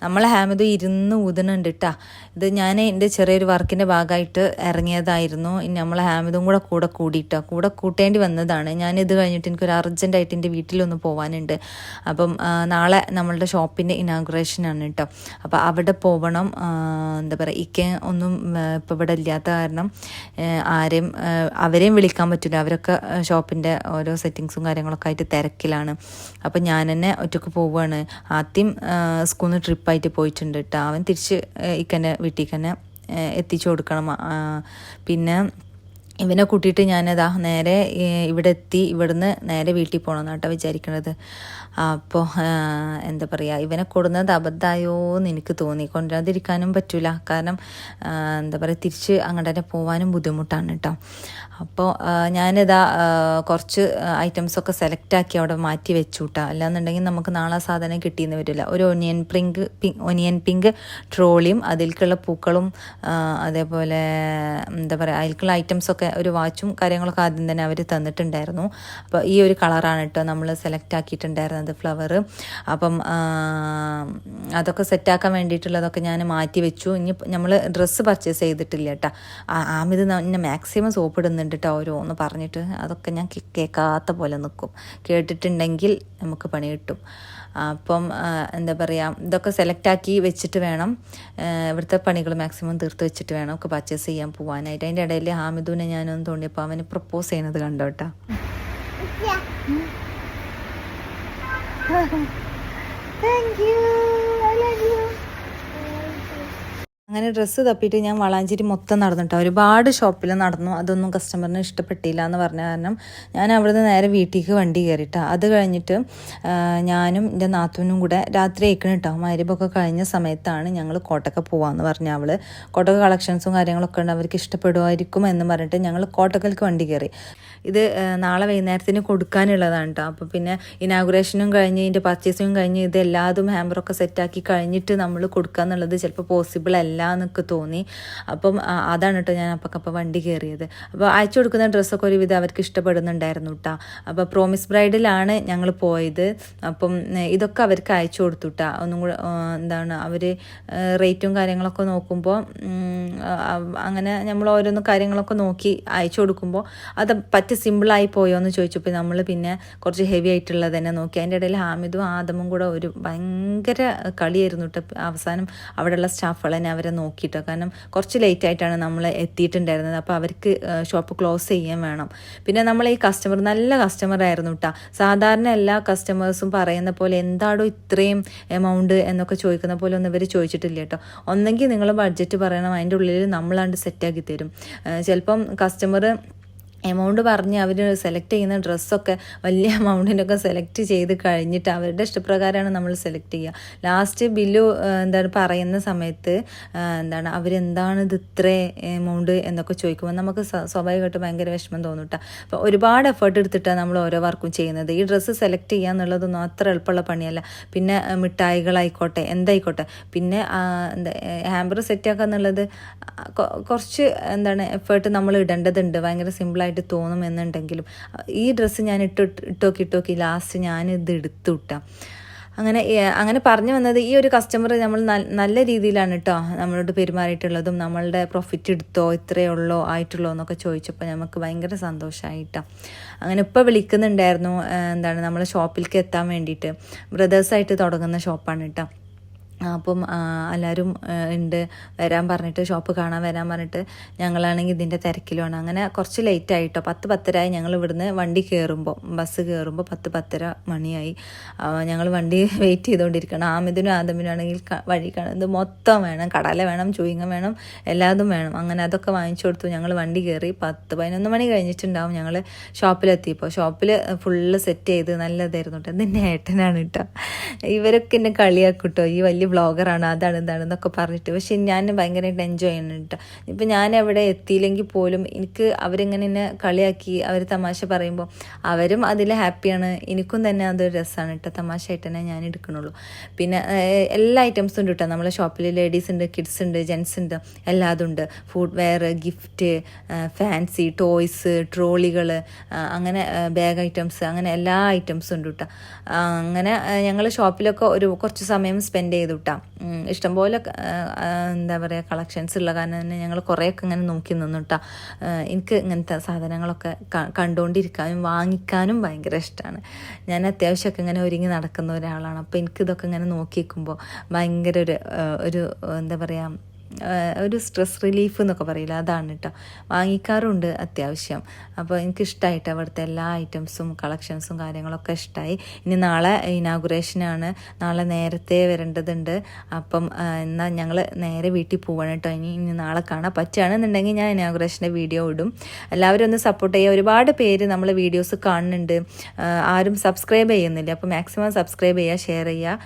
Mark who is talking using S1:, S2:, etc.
S1: നമ്മളെ ഹാമിദ് ഇരുന്ന് ഊതുന്നുണ്ട് കേട്ടോ. ഇത് ഞാൻ എൻ്റെ ചെറിയൊരു വർക്കിൻ്റെ ഭാഗമായിട്ട് ഇറങ്ങിയതായിരുന്നു. ഇനി നമ്മളെ ഹാമിദും കൂടെ കൂടിയിട്ടോ, കൂടെ കൂട്ടേണ്ടി വന്നതാണ്. ഞാനിത് കഴിഞ്ഞിട്ട് എനിക്കൊരു അർജൻറ്റായിട്ട് എൻ്റെ വീട്ടിലൊന്ന് പോകാനുണ്ട്. അപ്പം നാളെ നമ്മളുടെ ഷോപ്പിൻ്റെ ഇനാഗുറേഷനാണ് കേട്ടോ. അപ്പോൾ അവിടെ പോകണം. എന്താ പറയുക, ഇക്ക ഒന്നും ഇപ്പോൾ ഇവിടെ ഇല്ലാത്ത കാരണം അവരെയും വിളിക്കാൻ പറ്റില്ല. അവരൊക്കെ ഷോപ്പിൻ്റെ ഓരോ സെറ്റിങ്സും കാര്യങ്ങളൊക്കെ ആയിട്ട് തിരക്കിലാണ്. അപ്പം ഞാൻ തന്നെ ഒറ്റയ്ക്ക് പോവുകയാണ്. ആദ്യം സ്കൂളിൽ നിന്ന് ട്രിപ്പായിട്ട് പോയിട്ടുണ്ട് കേട്ടോ. അവൻ തിരിച്ച് ഇക്കന്നെ വീട്ടിൽ തന്നെ എത്തിച്ചു കൊടുക്കണം. പിന്നെ ഇവനെ കൂട്ടിയിട്ട് ഞാനതാ നേരെ ഇവിടെ എത്തി. ഇവിടുന്ന് നേരെ വീട്ടിൽ പോകണം എന്നാട്ടോ വിചാരിക്കണത്. അപ്പോൾ എന്താ പറയുക, ഇവനെ കൊടുന്നത് അബദ്ധമായോ എന്ന് എനിക്ക് തോന്നി. കൊണ്ടുവരാതിരിക്കാനും പറ്റില്ല, കാരണം എന്താ പറയുക, തിരിച്ച് അങ്ങോട്ട് തന്നെ പോകാനും ബുദ്ധിമുട്ടാണ് കേട്ടോ. അപ്പോൾ ഞാനിതാ കുറച്ച് ഐറ്റംസൊക്കെ സെലക്ട് ആക്കി അവിടെ മാറ്റി വെച്ചു കേട്ടോ. അല്ലാന്നുണ്ടെങ്കിൽ നമുക്ക് നാളെ സാധനം കിട്ടിയെന്ന് വരില്ല. ഒരു ഒനിയൻ പിങ്ക് ട്രോളിയും അതിലേക്കുള്ള പൂക്കളും അതേപോലെ എന്താ പറയുക അതിലേക്കുള്ള ഐറ്റംസൊക്കെ ഒരു വാച്ചും കാര്യങ്ങളൊക്കെ ആദ്യം തന്നെ അവർ തന്നിട്ടുണ്ടായിരുന്നു. അപ്പോൾ ഈ ഒരു കളറാണ് കേട്ടോ നമ്മൾ സെലക്ട് ആക്കിയിട്ടുണ്ടായിരുന്നത്, ഫ്ലവർ. അപ്പം അതൊക്കെ സെറ്റാക്കാൻ വേണ്ടിയിട്ടുള്ളതൊക്കെ ഞാൻ മാറ്റി വെച്ചു. ഇനി നമ്മൾ ഡ്രസ്സ് പർച്ചേസ് ചെയ്തിട്ടില്ല കേട്ടോ. ആമിത് എന്നെ മാക്സിമം സോപ്പ് ഇടുന്നുണ്ട് കേട്ടോ ഓരോന്ന് പറഞ്ഞിട്ട്. അതൊക്കെ ഞാൻ കേൾക്കാത്ത പോലെ നിൽക്കും. കേട്ടിട്ടുണ്ടെങ്കിൽ നമുക്ക് പണി കിട്ടും. അപ്പം എന്താ പറയുക, ഇതൊക്കെ സെലക്റ്റാക്കി വെച്ചിട്ട് വേണം, ഇവിടുത്തെ പണികൾ മാക്സിമം തീർത്ത് വെച്ചിട്ട് വേണം ഒക്കെ പർച്ചേസ് ചെയ്യാൻ പോകാനായിട്ട്. അതിൻ്റെ ഇടയിൽ ഹാമിദുവിനെ ഞാനൊന്ന് തോന്നിയപ്പോൾ അവന് പ്രപ്പോസ് ചെയ്യുന്നത് കണ്ടോ കേട്ടോ. Thank you, I love you. അങ്ങനെ ഡ്രസ്സ് തപ്പിയിട്ട് ഞാൻ വളാഞ്ചേരി മൊത്തം നടന്നിട്ടോ. ഒരുപാട് ഷോപ്പിൽ നടന്നു. അതൊന്നും കസ്റ്റമറിന് ഇഷ്ടപ്പെട്ടില്ല എന്ന് പറഞ്ഞ കാരണം ഞാൻ അവിടുന്ന് നേരെ വീട്ടിലേക്ക് വണ്ടി കയറിയിട്ടോ. അത് കഴിഞ്ഞിട്ട് ഞാനും എൻ്റെ നാത്തൂനും കൂടെ രാത്രി അയക്കണം കേട്ടോ. മഗ്‌രിബൊക്കെ കഴിഞ്ഞ സമയത്താണ് ഞങ്ങൾ കോട്ടക്ക പോവാമെന്ന് പറഞ്ഞ അവൾ. കോട്ടക്ക കളക്ഷൻസും കാര്യങ്ങളൊക്കെ ഉണ്ട്, അവർക്ക് ഇഷ്ടപ്പെടുമായിരിക്കും എന്ന് പറഞ്ഞിട്ട് ഞങ്ങൾ കോട്ടക്കലേക്ക് വണ്ടി കയറി. ഇത് നാളെ വൈകുന്നേരത്തിന് കൊടുക്കാനുള്ളതാണ് കേട്ടോ. അപ്പോൾ പിന്നെ ഇനാഗുറേഷനും കഴിഞ്ഞ് ഇതിൻ്റെ പർച്ചേസിങ്ങും കഴിഞ്ഞ് ഇത് എല്ലാതും ഹാമ്പറൊക്കെ സെറ്റാക്കി കഴിഞ്ഞിട്ട് നമ്മൾ കൊടുക്കുക എന്നുള്ളത് ചിലപ്പോൾ പോസിബിൾ അല്ല എന്നൊക്കെ തോന്നി. അപ്പം അതാണ് കേട്ടോ ഞാൻ അപ്പം വണ്ടി കയറിയത്. അപ്പോൾ അയച്ചു കൊടുക്കുന്ന ഡ്രസ്സൊക്കെ ഒരുവിധം അവർക്ക് ഇഷ്ടപ്പെടുന്നുണ്ടായിരുന്നു കേട്ടോ. അപ്പോൾ പ്രോമിസ് ബ്രൈഡിലാണ് ഞങ്ങൾ പോയത്. അപ്പം ഇതൊക്കെ അവർക്ക് അയച്ചു കൊടുത്തു കേട്ടോ. ഒന്നും കൂടെ എന്താണ് അവർ റേറ്റും കാര്യങ്ങളൊക്കെ നോക്കുമ്പോൾ അങ്ങനെ നമ്മൾ ഓരോന്ന് കാര്യങ്ങളൊക്കെ നോക്കി അയച്ചു കൊടുക്കുമ്പോൾ അത് സിമ്പിളായി പോയോ എന്ന് ചോദിച്ചപ്പോൾ നമ്മൾ പിന്നെ കുറച്ച് ഹെവി ആയിട്ടുള്ളത് തന്നെ നോക്കി. അതിൻ്റെ ഇടയിൽ ഹാമിദും ആദമും കൂടെ ഒരു ഭയങ്കര കളിയായിരുന്നു കേട്ടോ. അവസാനം അവിടെയുള്ള സ്റ്റാഫുകൾ തന്നെ അവരെ നോക്കിയിട്ടോ, കാരണം കുറച്ച് ലേറ്റ് ആയിട്ടാണ് നമ്മൾ എത്തിയിട്ടുണ്ടായിരുന്നത്. അപ്പോൾ അവർക്ക് ഷോപ്പ് ക്ലോസ് ചെയ്യാൻ വേണം. പിന്നെ നമ്മൾ ഈ കസ്റ്റമർ നല്ല കസ്റ്റമർ ആയിരുന്നു കേട്ടോ. സാധാരണ എല്ലാ കസ്റ്റമേഴ്സും പറയുന്ന പോലെ എന്താടോ ഇത്രയും എമൗണ്ട് എന്നൊക്കെ ചോദിക്കുന്ന പോലെ ഒന്നും ഇവർ ചോദിച്ചിട്ടില്ല കേട്ടോ. ഒന്നെങ്കിൽ നിങ്ങൾ ബഡ്ജറ്റ് പറയണം, അതിൻ്റെ ഉള്ളിൽ നമ്മളാണ്ട് സെറ്റാക്കി തരും. ചിലപ്പം കസ്റ്റമർ എമൗണ്ട് പറഞ്ഞ് അവർ സെലക്ട് ചെയ്യുന്ന ഡ്രസ്സൊക്കെ വലിയ എമൗണ്ടിനൊക്കെ സെലക്ട് ചെയ്ത് കഴിഞ്ഞിട്ട് അവരുടെ ഇഷ്ടപ്രകാരമാണ് നമ്മൾ സെലക്ട് ചെയ്യുക. ലാസ്റ്റ് ബില്ല് എന്താണ് പറയുന്ന സമയത്ത് അവരെന്താണ് ഇത് ഇത്ര എമൗണ്ട് എന്നൊക്കെ ചോദിക്കുമ്പോൾ നമുക്ക് സ്വാഭാവികമായിട്ട് ഭയങ്കര വിഷമം തോന്നും കേട്ടോ. അപ്പോൾ ഒരുപാട് എഫേർട്ട് എടുത്തിട്ടാണ് നമ്മൾ ഓരോ വർക്കും ചെയ്യുന്നത്. ഈ ഡ്രസ്സ് സെലക്ട് ചെയ്യുക എന്നുള്ളതൊന്നും അത്ര എളുപ്പമുള്ള പണിയല്ല. പിന്നെ മിഠായികളായിക്കോട്ടെ എന്തായിക്കോട്ടെ, പിന്നെ ഹാമ്പർ സെറ്റാക്കുക എന്നുള്ളത് കുറച്ച് എഫേർട്ട് നമ്മൾ ഇടേണ്ടതുണ്ട്. ഭയങ്കര സിമ്പിളായിട്ട് തോന്നുമെന്നുണ്ടെങ്കിലും ഈ ഡ്രസ്സ് ഞാൻ ഇട്ടോക്കി ലാസ്റ്റ് ഞാൻ ഇത് എടുത്തു വിട്ടാം. അങ്ങനെ പറഞ്ഞു വന്നത്, ഈ ഒരു കസ്റ്റമർ നമ്മൾ നല്ല രീതിയിലാണ് കേട്ടോ നമ്മളോട് പെരുമാറിയിട്ടുള്ളതും. നമ്മളുടെ പ്രോഫിറ്റ് എടുത്തോ ഇത്രയേ ഉള്ളോ ആയിട്ടുള്ളോ എന്നൊക്കെ ചോദിച്ചപ്പോൾ നമുക്ക് ഭയങ്കര സന്തോഷമായിട്ടോ. അങ്ങനെ ഇപ്പോൾ വിളിക്കുന്നുണ്ടായിരുന്നു നമ്മളെ ഷോപ്പിലേക്ക് എത്താൻ വേണ്ടിയിട്ട്. ബ്രദേഴ്സായിട്ട് തുടങ്ങുന്ന ഷോപ്പാണ് കേട്ടോ. അപ്പം എല്ലാവരും ഉണ്ട് വരാൻ പറഞ്ഞിട്ട്, ഷോപ്പ് കാണാൻ വരാൻ പറഞ്ഞിട്ട്. ഞങ്ങളാണെങ്കിൽ ഇതിൻ്റെ തിരക്കിലുമാണ്. അങ്ങനെ കുറച്ച് ലേറ്റായിട്ടോ. 10-10:30 ഞങ്ങൾ ഇവിടുന്ന് വണ്ടി കയറുമ്പോൾ, ബസ് കയറുമ്പോൾ 10-10:30 മണിയായി. ഞങ്ങൾ വണ്ടി വെയിറ്റ് ചെയ്തുകൊണ്ടിരിക്കണം. ആമിദിനും ആദമിനും ആണെങ്കിൽ വഴി കാണുന്നത് മൊത്തം വേണം, കടല വേണം, ചൂയിങ്ങ വേണം, എല്ലാതും വേണം. അങ്ങനെ അതൊക്കെ വാങ്ങിച്ചു കൊടുത്തു. ഞങ്ങൾ വണ്ടി കയറി 10-11 മണി കഴിഞ്ഞിട്ടുണ്ടാവും ഞങ്ങൾ ഷോപ്പിലെത്തിയപ്പോൾ. ഷോപ്പിൽ ഫുള്ള് സെറ്റ് ചെയ്ത് നല്ലതായിരുന്നു കേട്ടോ. ഇതിൻ്റെ ഏട്ടനാണ് കേട്ടോ. ഇവരൊക്കെ എന്നെ കളിയാക്കും കേട്ടോ, ഈ വലിയ വ്ളോഗറാണ് അതാണ് ഇതാണെന്നൊക്കെ പറഞ്ഞിട്ട്. പക്ഷെ ഞാൻ ഭയങ്കരമായിട്ട് എൻജോയ് ചെയ്യുന്നുണ്ട്. ഇപ്പം ഞാൻ എവിടെ എത്തിയില്ലെങ്കിൽ പോലും എനിക്ക് അവരിങ്ങനെ എന്നെ കളിയാക്കി അവർ തമാശ പറയുമ്പോൾ അവരും അതിൽ ഹാപ്പിയാണ്. എനിക്കും തന്നെ അതൊരു രസമാണ് കേട്ടോ. തമാശയായിട്ട് തന്നെ ഞാൻ എടുക്കണുള്ളൂ. പിന്നെ എല്ലാ ഐറ്റംസും ഉണ്ട് കേട്ടോ നമ്മളെ ഷോപ്പിൽ. ലേഡീസ് ഉണ്ട്, കിഡ്സ് ഉണ്ട്, ജെൻസ് ഉണ്ട്, എല്ലാതും ഉണ്ട്. Food wear, gift, fancy toys, ട്രോളികൾ, അങ്ങനെ ബാഗ് ഐറ്റംസ്, അങ്ങനെ എല്ലാ ഐറ്റംസും ഉണ്ട് കേട്ടോ. അങ്ങനെ ഞങ്ങൾ ഷോപ്പിലൊക്കെ കുറച്ച് സമയം സ്പെൻഡ് ചെയ്തു കേട്ടോ. ഇഷ്ടംപോലെ എന്താ പറയുക കളക്ഷൻസ് ഉള്ള കാരണം തന്നെ ഞങ്ങൾ കുറേയൊക്കെ ഇങ്ങനെ നോക്കി നിന്നു കേട്ടോ. എനിക്ക് ഇങ്ങനത്തെ സാധനങ്ങളൊക്കെ കണ്ടുകൊണ്ടിരിക്കാനും വാങ്ങിക്കാനും ഭയങ്കര ഇഷ്ടമാണ്. ഞാൻ അത്യാവശ്യമൊക്കെ ഇങ്ങനെ ഒരുങ്ങി നടക്കുന്ന ഒരാളാണ്. അപ്പോൾ എനിക്കിതൊക്കെ ഇങ്ങനെ നോക്കി നിൽക്കുമ്പോൾ ഭയങ്കര ഒരു എന്താ പറയുക, ഒരു സ്ട്രെസ് റിലീഫ് എന്നൊക്കെ പറയില്ല, അതാണ് കേട്ടോ. വാങ്ങിക്കാറുണ്ട് അത്യാവശ്യം. അപ്പോൾ എനിക്കിഷ്ടമായിട്ട് അവിടുത്തെ എല്ലാ ഐറ്റംസും കളക്ഷൻസും കാര്യങ്ങളൊക്കെ ഇഷ്ടമായി. ഇനി നാളെ ഇനാഗുറേഷനാണ്, നാളെ നേരത്തെ വരേണ്ടതുണ്ട്. അപ്പം എന്നാൽ ഞങ്ങൾ നേരെ വീട്ടിൽ പോവാണ് കേട്ടോ. ഇനി നാളെ കാണാൻ പറ്റുകയാണെന്നുണ്ടെങ്കിൽ ഞാൻ ഇനാഗുറേഷൻ്റെ വീഡിയോ ഇടും. എല്ലാവരും ഒന്ന് സപ്പോർട്ട് ചെയ്യുക. ഒരുപാട് പേര് നമ്മൾ വീഡിയോസ് കാണുന്നുണ്ട്, ആരും സബ്സ്ക്രൈബ് ചെയ്യുന്നില്ല. അപ്പോൾ മാക്സിമം സബ്സ്ക്രൈബ് ചെയ്യുക, ഷെയർ ചെയ്യുക.